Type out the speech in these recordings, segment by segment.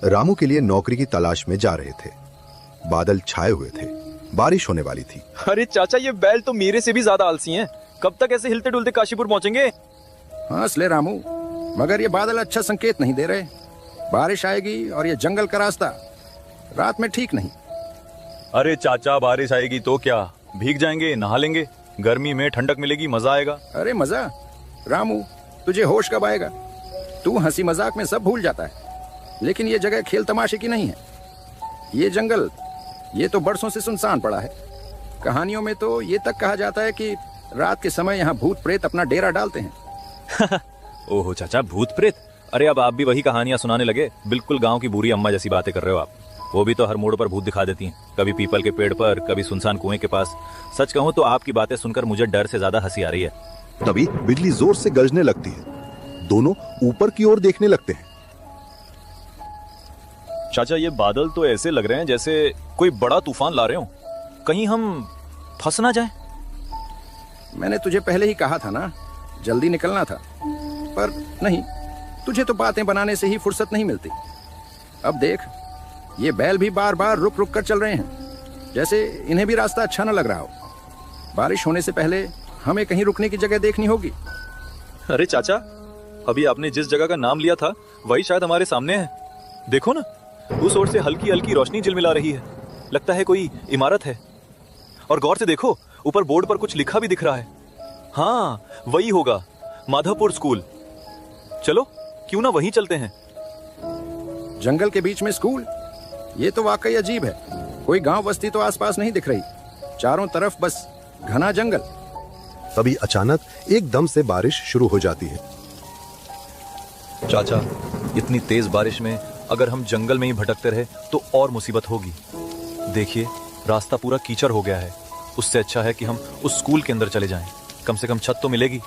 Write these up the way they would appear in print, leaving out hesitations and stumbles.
रामू के लिए नौकरी की तलाश में जा रहे थे। बादल छाए हुए थे, बारिश होने वाली थी। अरे चाचा, ये बैल तो मेरे से भी ज्यादा आलसी हैं। कब तक ऐसे हिलते डुलते काशीपुर पहुंचेंगे? हंस ले रामू, मगर ये बादल अच्छा संकेत नहीं दे रहे। बारिश आएगी और ये जंगल का रास्ता रात में ठीक नहीं। अरे चाचा, बारिश आएगी तो क्या, भीग जाएंगे, नहा लेंगे, गर्मी में ठंडक मिलेगी, मजा आएगा। अरे मजा? रामू, तुझे होश कब आएगा? तू हंसी मजाक में सब भूल जाता है, लेकिन ये जगह खेल तमाशे की नहीं है। ये जंगल, ये तो बरसों से सुनसान पड़ा है। कहानियों में तो ये तक कहा जाता है कि रात के समय यहाँ भूत प्रेत अपना डेरा डालते हैं। ओहो चाचा, भूत प्रेत? अरे अब आप भी वही कहानियां सुनाने लगे। बिल्कुल गांव की बूढ़ी अम्मा जैसी बातें कर रहे हो आप। वो भी तो हर मोड़ पर भूत दिखा देती हैं, कभी पीपल के पेड़ पर, कभी सुनसान कुएं के पास। सच कहूं तो आपकी बातें सुनकर मुझे डर से ज्यादा हंसी आ रही है। तभी बिजली जोर से गरजने लगती है। दोनों ऊपर की ओर देखने लगते हैं। चाचा, ये बादल तो ऐसे लग रहे हैं जैसे कोई बड़ा तूफान ला रहे हो। कहीं हम फंस ना जाएं? मैंने तुझे पहले ही कहा था ना, जल्दी निकलना था, पर नहीं, तुझे तो बातें बनाने से ही फुर्सत नहीं मिलती। अब देख, ये बैल भी बार बार रुक रुक कर चल रहे हैं, जैसे इन्हें भी रास्ता अच्छा न लग रहा हो। बारिश होने से पहले हमें कहीं रुकने की जगह देखनी होगी। अरे चाचा, अभी आपने जिस जगह का नाम लिया था वही शायद हमारे सामने है। देखो ना, उस ओर से हल्की हल्की रोशनी झिलमिला रही है। लगता है कोई इमारत है। और गौर से देखो, ऊपर बोर्ड पर कुछ लिखा भी दिख रहा है। हाँ, वही होगा, माधवपुर स्कूल। चलो, क्यों ना वहीं चलते हैं। जंगल के बीच में स्कूल? ये तो वाकई अजीब है। कोई गांव बस्ती तो आसपास नहीं दिख रही, चारों तरफ बस घना जंगल। तभी अचानक एकदम से बारिश शुरू हो जाती है। चाचा, इतनी तेज बारिश में अगर हम जंगल में ही भटकते रहे तो और मुसीबत होगी। देखिए, रास्ता पूरा कीचड़ हो गया है। उससे अच्छा है कि हम उस स्कूल के अंदर चले जाएं। कम से कम छत तो मिलेगी।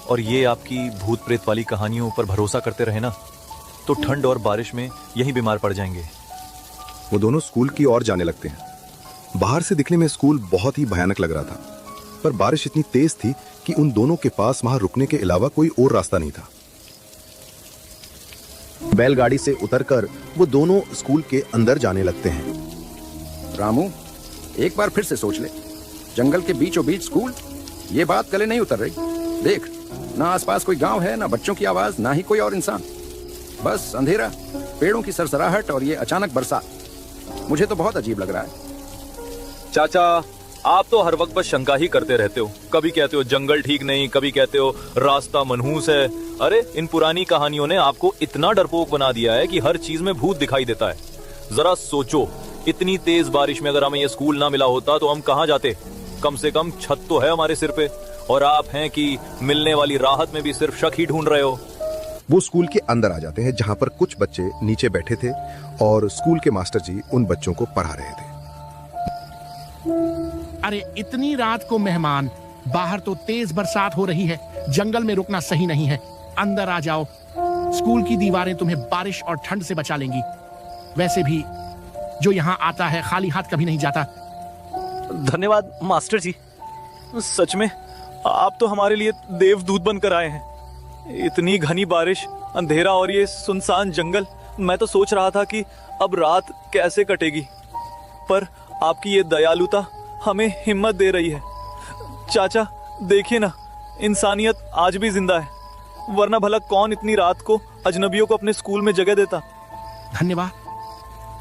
और ये आपकी भूत प्रेत वाली कहानियों पर भरोसा करते रहे ना, तो ठंड और बारिश में यही बीमार पड़ जाएंगे। वो दोनों स्कूल की ओर जाने लगते हैं। बाहर से दिखने में स्कूल बहुत ही भयानक लग रहा था, पर बारिश इतनी तेज थी कि उन दोनों के पास वहां रुकने के अलावा कोई और रास्ता नहीं था। बैलगाड़ी से उतरकर वो दोनों स्कूल के अंदर जाने लगते हैं। रामू, एक बार फिर से सोच ले, जंगल के बीचों बीच स्कूल, ये बात गले नहीं उतर रही। देख, ना आसपास कोई गांव है, ना बच्चों की आवाज, ना ही कोई और इंसान। बस अंधेरा, पेड़ों की सरसराहट और ये अचानक बरसात। मुझे तो बहुत अजीब लग रहा है। चाचा, आप तो हर वक्त बस शंका ही करते रहते हो। कभी कहते हो जंगल ठीक नहीं, कभी कहते हो रास्ता मनहूस है। अरे, इन पुरानी कहानियों ने आपको इतना डरपोक बना दिया है कि हर चीज में भूत दिखाई देता है। जरा सोचो, इतनी तेज बारिश में अगर हमें ये स्कूल ना मिला होता तो हम कहाँ जाते? कम से कम छत तो है हमारे सिर पे। और आप हैं कि मिलने वाली राहत में भी सिर्फ शक ही ढूंढ रहे हो। वो स्कूल के अंदर आ जाते हैं, जहां पर कुछ बच्चे नीचे बैठे थे और स्कूल के मास्टर जी उन बच्चों को पढ़ा रहे थे। अरे, इतनी रात को मेहमान, बाहर तो तेज बरसात हो रही है, जंगल में रुकना सही नहीं है। अंदर आ जाओ, स्कूल की दीवारें तुम्हें बारिश और ठंड से बचा लेंगी। वैसे भी जो यहाँ आता है खाली हाथ कभी नहीं जाता। धन्यवाद मास्टर जी, सच में आप तो हमारे लिए देवदूत बनकर आए हैं। इतनी घनी बारिश, अंधेरा और ये सुनसान जंगल, मैं तो सोच रहा था कि अब रात कैसे कटेगी, पर आपकी ये दयालुता हमें हिम्मत दे रही है। चाचा, देखिए ना, इंसानियत आज भी जिंदा है, वरना भला कौन इतनी रात को अजनबियों को अपने स्कूल में जगह देता। धन्यवाद।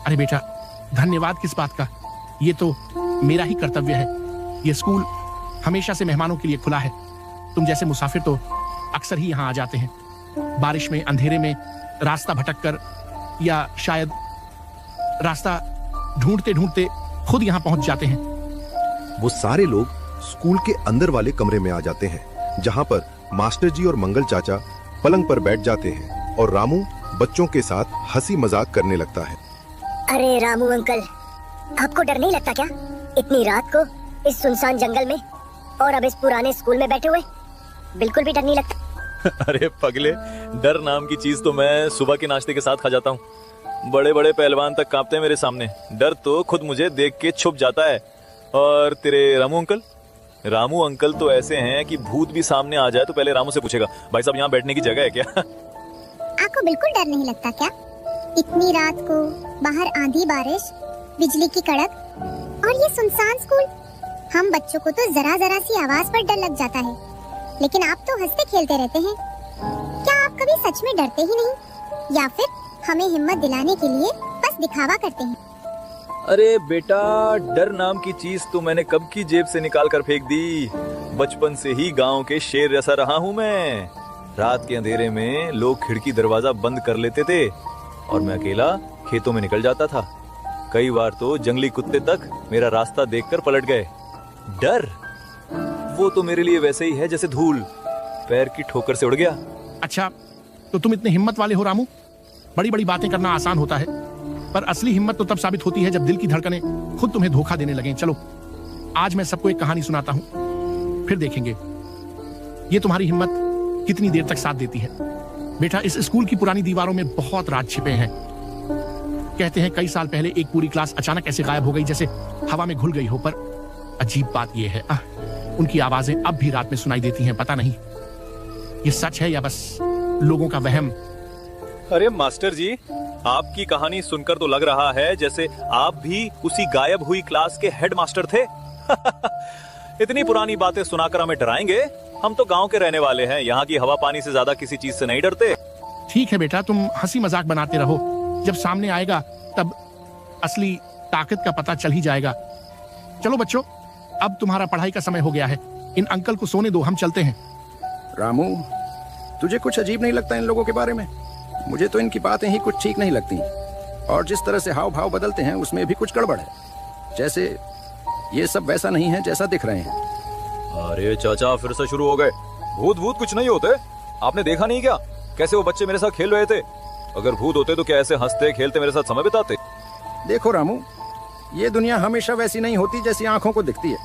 अरे बेटा, धन्यवाद किस बात का, ये तो मेरा ही कर्तव्य है। ये स्कूल हमेशा से मेहमानों के लिए खुला है। तुम जैसे मुसाफिर तो अक्सर ही यहाँ आ जाते हैं। बारिश में, अंधेरे में रास्ता भटककर, या शायद रास्ता ढूंढते ढूंढते खुद यहाँ पहुंच जाते हैं। वो सारे लोग स्कूल के अंदर वाले कमरे में आ जाते हैं, जहां पर मास्टर जी और मंगल चाचा पलंग पर बैठ जाते हैं और रामू बच्चों के साथ हंसी मजाक करने लगता है। अरे रामू अंकल, आपको डर नहीं लगता क्या, इतनी रात को इस सुनसान जंगल में, और अब इस पुराने स्कूल में बैठे हुए? बिल्कुल भी डर नहीं लगता? अरे पगले, डर नाम की चीज तो मैं सुबह के नाश्ते के साथ खा जाता हूँ। बड़े बड़े पहलवान तक कांपते हैं मेरे सामने। डर तो खुद मुझे देख के छुप जाता है। और तेरे रामू अंकल तो ऐसे हैं कि भूत भी सामने आ जाए तो पहले रामू से पूछेगा, भाई साहब यहाँ बैठने की जगह है क्या? आपको बिल्कुल डर नहीं लगता क्या? इतनी रात को बाहर आंधी बारिश, बिजली की कड़क और ये सुनसान स्कूल। हम बच्चों को तो जरा जरा सी आवाज पर डर लग जाता है, लेकिन आप तो हंसते खेलते रहते हैं। क्या आप कभी सच में डरते ही नहीं, या फिर हमें हिम्मत दिलाने के लिए बस दिखावा करते हैं? अरे बेटा, डर नाम की चीज तो मैंने कब की जेब से निकाल कर फेंक दी। बचपन से ही गांव के शेर जैसा रहा हूँ मैं। रात के अंधेरे में लोग खिड़की दरवाजा बंद कर लेते थे और मैं अकेला खेतों में निकल जाता था। कई बार तो जंगली कुत्ते तक मेरा रास्ता देखकर पलट गए। डर वो तो मेरे लिए वैसे ही है जैसे धूल पैर की ठोकर से उड़ गया। अच्छा, तो तुम इतने हिम्मत वाले हो रामू। बड़ी बड़ी बातें करना आसान होता है, पर असली हिम्मत तो तब साबित होती है जब दिल की धड़कनें खुद तुम्हें धोखा देने लगें। चलो, आज मैं सबको एक कहानी सुनाता हूं, फिर देखेंगे ये तुम्हारी हिम्मत कितनी देर तक साथ देती है। बेटा, इस स्कूल की पुरानी दीवारों में बहुत राज छिपे हैं। कहते हैं कई साल पहले एक पूरी क्लास अचानक ऐसे गायब हो गई जैसे हवा में घुल गई हो। पर अजीब बात यह है, उनकी आवाजें अब भी रात में सुनाई देती हैं। पता नहीं ये सच है या बस लोगों का वहम। अरे मास्टर जी, आपकी कहानी सुनकर तो लग रहा है जैसे आप भी उसी गायब हुई क्लास के हेड मास्टर थे। इतनी पुरानी बातें सुनाकर हमें डराएंगे? हम तो गांव के रहने वाले हैं, यहाँ की हवा पानी से ज्यादा किसी चीज से नहीं डरते। ठीक है बेटा, तुम हंसी मजाक बनाते रहो। जब सामने आएगा तब असली ताकत का पता चल ही जाएगा। चलो बच्चों, अब तुम्हारा पढ़ाई का समय हो गया है। इन अंकल को सोने दो, हम चलते हैं। रामू, तुझे कुछ अजीब नहीं लगता इन लोगों के बारे में? मुझे तो इनकी बातें ही कुछ ठीक नहीं लगती, और जिस तरह से हाव भाव बदलते हैं उसमें भी कुछ गड़बड़ है। जैसे ये सब वैसा नहीं है जैसा दिख रहे हैं। अरे चाचा, फिर से शुरू हो गए। भूत भूत कुछ नहीं होते। आपने देखा नहीं क्या कैसे वो बच्चे मेरे साथ खेल रहे थे? अगर भूत होते तो क्या ऐसे हंसते खेलते मेरे साथ समय बिताते? देखो रामू, ये दुनिया हमेशा वैसी नहीं होती जैसी आंखों को दिखती है।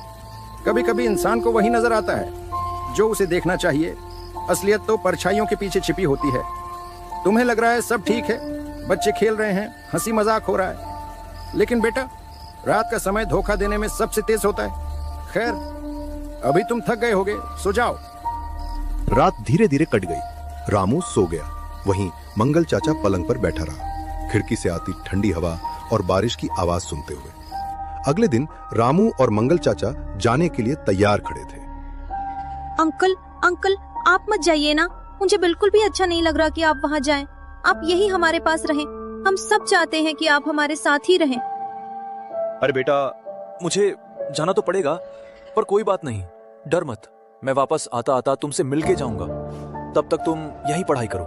कभी कभी इंसान को वही नजर आता है जो उसे देखना चाहिए। असलियत तो परछाइयों के पीछे छिपी होती है। तुम्हें लग रहा है सब ठीक है, बच्चे खेल रहे हैं, हंसी मजाक हो रहा है, लेकिन बेटा रात का समय धोखा देने में सबसे तेज होता है। खैर, अभी तुम थक गए होगे, सो जाओ। रात धीरे धीरे कट गई। रामू सो गया। वहीं मंगल चाचा पलंग पर बैठा रहा, खिड़की से आती ठंडी हवा और बारिश की आवाज सुनते हुए। अगले दिन रामू और मंगल चाचा जाने के लिए तैयार खड़े थे। अंकल अंकल, आप मत जाइए ना। मुझे बिल्कुल भी अच्छा नहीं लग रहा कि आप वहाँ जाएं। आप यही हमारे पास रहें। हम सब चाहते हैं कि आप हमारे साथ ही रहें। अरे बेटा, मुझे जाना तो पड़ेगा, पर कोई बात नहीं, डर मत। मैं वापस आता आता तुमसे मिल के जाऊंगा। तब तक तुम यहीं पढ़ाई करो,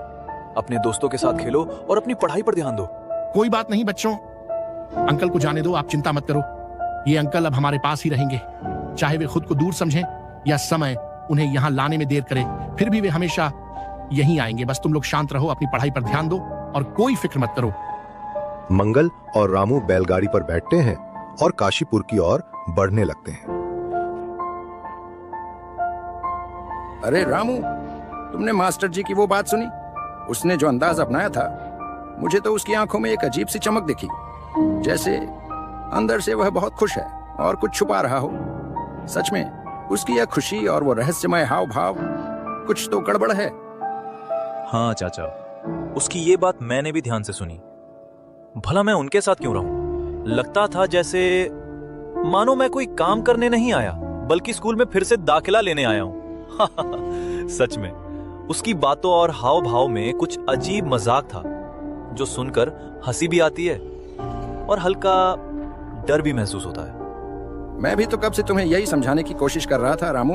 अपने दोस्तों के साथ खेलो और अपनी पढ़ाई पर ध्यान दो। कोई बात नहीं बच्चों, अंकल को जाने दो, आप चिंता मत करो। ये अंकल अब हमारे पास ही रहेंगे। चाहे वे खुद को दूर समझें या समय उन्हें यहाँ लाने में देर करे, फिर भी वे हमेशा यहीं आएंगे। बस तुम लोग शांत रहो, अपनी पढ़ाई पर ध्यान दो और कोई फिक्र मत करो। मंगल और रामू बैलगाड़ी पर बैठते हैं और काशीपुर की ओर बढ़ने लगते हैं। अरे रामू, तुमने मास्टर जी की वो बात सुनी? उसने जो अंदाज अपनाया था, मुझे तो उसकी आंखों में एक अजीब सी चमक दिखी, जैसे अंदर से वह बहुत खुश है और कुछ छुपा रहा हो। सच में उसकी यह खुशी और वो रहस्यमय हाव भाव, कुछ तो गड़बड़ है। हाँ चाचा, उसकी ये बात मैंने भी ध्यान से सुनी। भला मैं उनके साथ क्यों रहूं? लगता था जैसे मानो मैं कोई काम करने नहीं आया, बल्कि स्कूल में फिर से दाखिला लेने आया हूं। सच में उसकी बातों और हाव भाव में कुछ अजीब मजाक था, जो सुनकर हंसी भी आती है और हल्का डर भी महसूस होता है। मैं भी तो कब से तुम्हें यही समझाने की कोशिश कर रहा था रामू,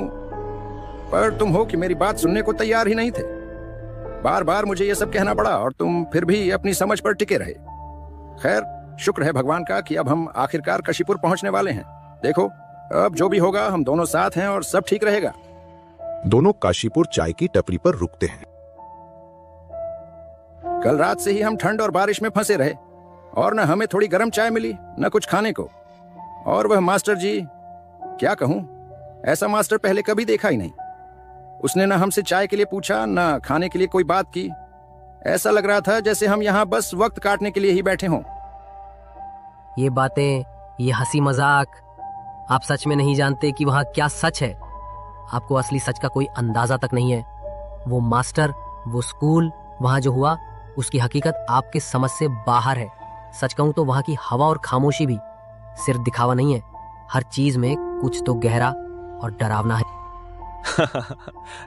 पर तुम हो कि मेरी बात सुनने को तैयार ही नहीं थे। बार बार मुझे ये सब कहना पड़ा और तुम फिर भी अपनी समझ पर टिके रहे। खैर, शुक्र है भगवान का कि अब हम आखिरकार काशीपुर पहुंचने वाले हैं। देखो, अब जो भी होगा हम दोनों साथ हैं और सब ठीक रहेगा। दोनों काशीपुर चाय की टपरी पर रुकते हैं। कल रात से ही हम ठंड और बारिश में फंसे रहे और न हमें थोड़ी गर्म चाय मिली, न कुछ खाने को। और वह मास्टर जी, क्या कहूं, ऐसा मास्टर पहले कभी देखा ही नहीं। उसने न हमसे चाय के लिए पूछा, न खाने के लिए कोई बात की। ऐसा लग रहा था जैसे हम यहाँ बस वक्त काटने के लिए ही बैठे हों। ये बातें, ये हंसी मजाक, आप सच में नहीं जानते कि वहाँ क्या सच है। आपको असली सच का कोई अंदाजा तक नहीं है। वो मास्टर, वो स्कूल, वहाँ जो हुआ, उसकी हकीकत आपके समझ से बाहर है। सच कहूं तो वहां की हवा और खामोशी भी सिर्फ दिखावा नहीं है, हर चीज में कुछ तो गहरा और डरावना है।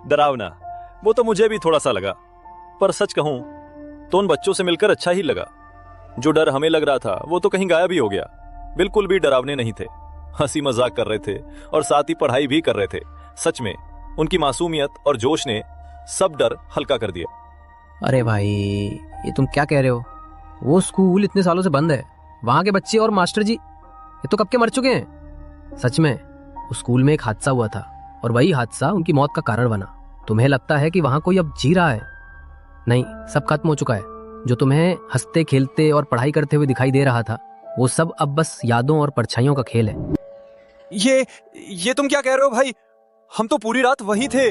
डरावना, वो तो मुझे भी थोड़ा सा लगा, पर सच कहूं तो उन बच्चों से मिलकर अच्छा ही लगा। जो डर हमें लग रहा था वो तो कहीं गायब ही हो गया। बिल्कुल भी डरावने नहीं थे, हंसी मजाक कर रहे थे और साथ ही पढ़ाई भी कर रहे थे। सच में उनकी मासूमियत और जोश ने सब डर हल्का कर दिया। अरे भाई, ये तुम क्या कह रहे हो? वो स्कूल इतने सालों से बंद है, वहां के बच्चे और मास्टर जी ये तो कब के मर चुके हैं। सच में उस स्कूल में एक हादसा हुआ था और वही हादसा उनकी मौत का कारण बना। तुम्हें लगता है कि वहां कोई अब जी रहा है? नहीं, सब खत्म हो चुका है। जो तुम्हें हंसते खेलते और पढ़ाई करते हुए दिखाई दे रहा था, वो सब अब बस यादों और परछाइयों का खेल है। ये तुम क्या कह रहे हो भाई? हम तो पूरी रात वहीं थे,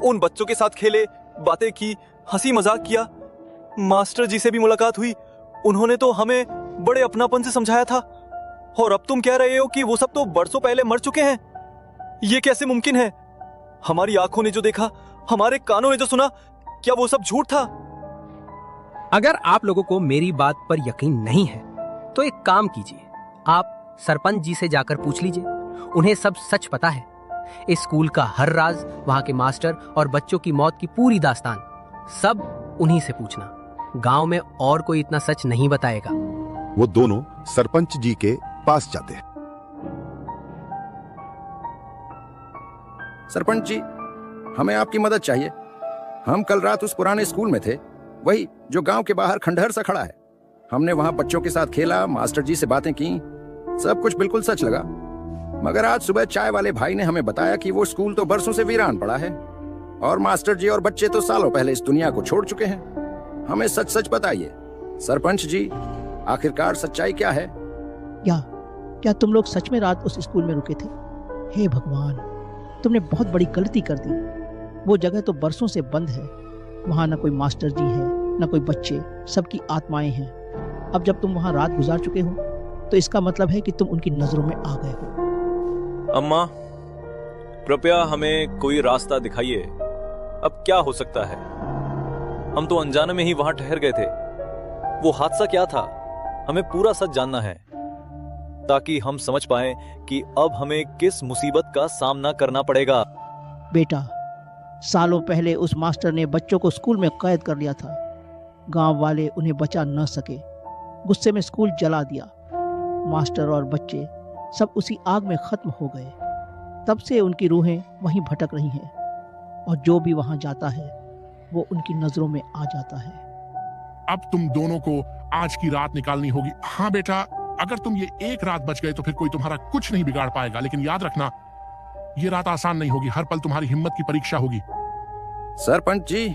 उन बच्चों के साथ खेले, बातें की, हंसी मजाक किया, मास्टर जी से भी मुलाकात हुई। उन्होंने तो हमें बड़े अपनापन से समझाया था, और अब तुम कह रहे हो कि वो सब तो बरसों पहले मर चुके हैं। ये कैसे मुमकिन है? हमारी आंखों ने जो देखा, हमारे कानों ने जो सुना, क्या वो सब झूठ था? अगर आप लोगों को मेरी बात पर यकीन नहीं है तो एक काम कीजिए, आप सरपंच जी से जाकर पूछ लीजिए। उन्हें सब सच पता है। इस स्कूल का हर राज, वहां के मास्टर और बच्चों की मौत की पूरी दास्तान, सब उन्हीं से पूछना। गांव में और कोई इतना सच नहीं बताएगा। वो दोनों सरपंच जी के पास जाते हैं। सरपंच जी, हमें आपकी मदद चाहिए। हम कल रात उस पुराने स्कूल में थे, वही जो गांव के बाहर खंडहर सा खड़ा है। हमने वहां बच्चों के साथ खेला, मास्टर जी से बातें की, सब कुछ बिल्कुल सच लगा। मगर आज सुबह चाय वाले भाई ने हमें बताया कि वो स्कूल तो बरसों से वीरान पड़ा है और मास्टर जी और बच्चे तो सालों पहले इस दुनिया को छोड़ चुके हैं। हमें सच सच बताइए सरपंच जी, आखिरकार सच्चाई क्या है? क्या तुम लोग सच में रात उस स्कूल में रुके थे? हे भगवान, तुमने बहुत बड़ी गलती कर दी। वो जगह तो बरसों से बंद है, वहां ना कोई मास्टर जी है, ना कोई बच्चे, सबकी आत्माएं हैं। अब जब तुम वहां रात गुजार चुके हो तो इसका मतलब है कि तुम उनकी नजरों में आ गए हो। अम्मा, कृपया हमें कोई रास्ता दिखाइए। अब क्या हो सकता है? हम तो अनजाने में ही वहां ठहर गए थे। वो हादसा क्या था, हमें पूरा सच जानना है, ताकि हम समझ पाएं कि अब हमें किस मुसीबत का सामना करना पड़ेगा। बेटा, सालों पहले उस मास्टर ने बच्चों को स्कूल में कैद कर लिया था। गांव वाले उन्हें बचा न सके, गुस्से में स्कूल जला दिया। मास्टर और बच्चे सब उसी आग में खत्म हो गए। तब से उनकी रूहें वहीं भटक रही हैं, और जो भी वहां जाता है वो उनकी नजरों में आ जाता है। अब तुम दोनों को आज की रात निकालनी होगी। हाँ बेटा, अगर तुम ये एक रात बच गए तो फिर कोई तुम्हारा कुछ नहीं बिगाड़ पाएगा, लेकिन याद रखना, ये रात आसान नहीं होगी। हर पल तुम्हारी हिम्मत की परीक्षा होगी। सरपंच जी,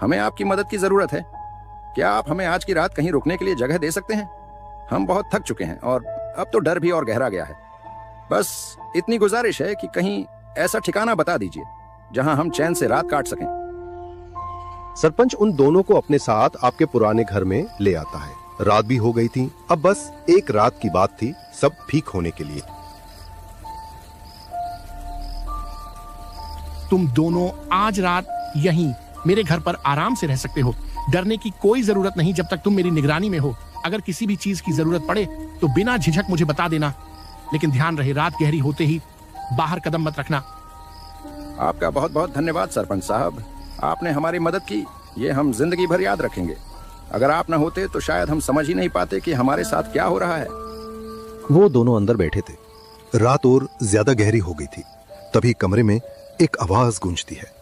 हमें आपकी मदद की जरूरत है। क्या आप हमें आज की रात कहीं रुकने के लिए जगह दे सकते हैं? हम बहुत थक चुके हैं और अब तो डर भी और गहरा गया है। बस इतनी गुजारिश है कि कहीं ऐसा ठिकाना बता दीजिए जहां हम चैन से रात काट सकें। सरपंच उन दोनों को अपने साथ आपके पुराने घर में ले आता है। रात भी हो गई थी, अब बस एक रात की बात थी सब ठीक होने के लिए। तुम दोनों आज रात यहीं मेरे घर पर आराम से रह सकते हो। डरने की कोई जरूरत नहीं जब तक तुम मेरी निगरानी में हो। अगर किसी भी चीज की जरूरत पड़े तो बिना झिझक मुझे बता देना, लेकिन ध्यान रहे रात गहरी होते ही बाहर कदम मत रखना। आपका बहुत बहुत धन्यवाद सरपंच साहब, आपने हमारी मदद की, ये हम जिंदगी भर याद रखेंगे। अगर आप न होते तो शायद हम समझ ही नहीं पाते कि हमारे साथ क्या हो रहा है। वो दोनों अंदर बैठे थे। रात और ज्यादा गहरी हो गई थी। तभी कमरे में एक आवाज गूंजती है।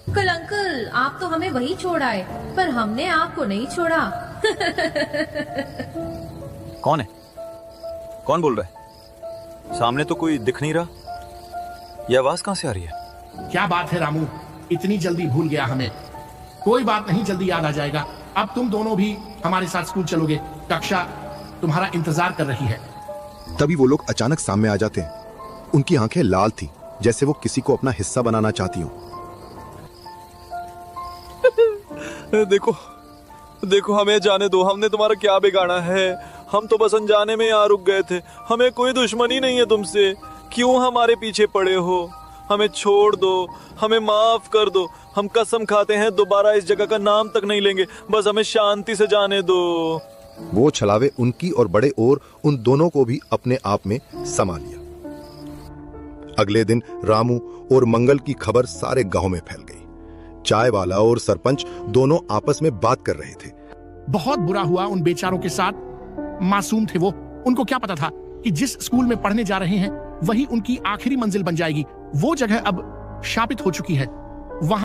अंकल, आप तो हमें वही छोड़ आए, पर हमने आपको नहीं छोड़ा। कौन है? कौन बोल रहा है? सामने तो कोई दिख नहीं रहा। यह आवाज कहां से आ रही है? क्या बात है रामू, इतनी जल्दी भूल गया हमें? कोई बात नहीं, जल्दी याद आ जाएगा। अब तुम दोनों भी हमारे साथ स्कूल चलोगे। कक्षा तुम्हारा इंतजार कर रही है। तभी वो लोग अचानक सामने आ जाते हैं। उनकी आंखें लाल थी, जैसे वो किसी को अपना हिस्सा बनाना चाहती हो। देखो देखो, हमें जाने दो, हमने तुम्हारा क्या बिगाड़ा है? हम तो बस अनजाने में यहाँ रुक गए थे। हमें कोई दुश्मनी नहीं है तुमसे। क्यों हमारे पीछे पड़े हो? हमें छोड़ दो, हमें माफ कर दो। हम कसम खाते हैं दोबारा इस जगह का नाम तक नहीं लेंगे, बस हमें शांति से जाने दो। वो छलावे उनकी और बड़े और उन दोनों को भी अपने आप में समा लिया। अगले दिन रामू और मंगल की खबर सारे गांव में फैल गई। चाय वाला और सरपंच दोनों आपस में बात कर रहे थे। बहुत बुरा हुआ उन बेचारों के साथ। मासूम थे वो, उनको क्या पता था कि जिस स्कूल में पढ़ने जा रहे हैं वही उनकी आखिरी मंजिल बन जाएगी। वो जगह अब शापित हो चुकी है। वहां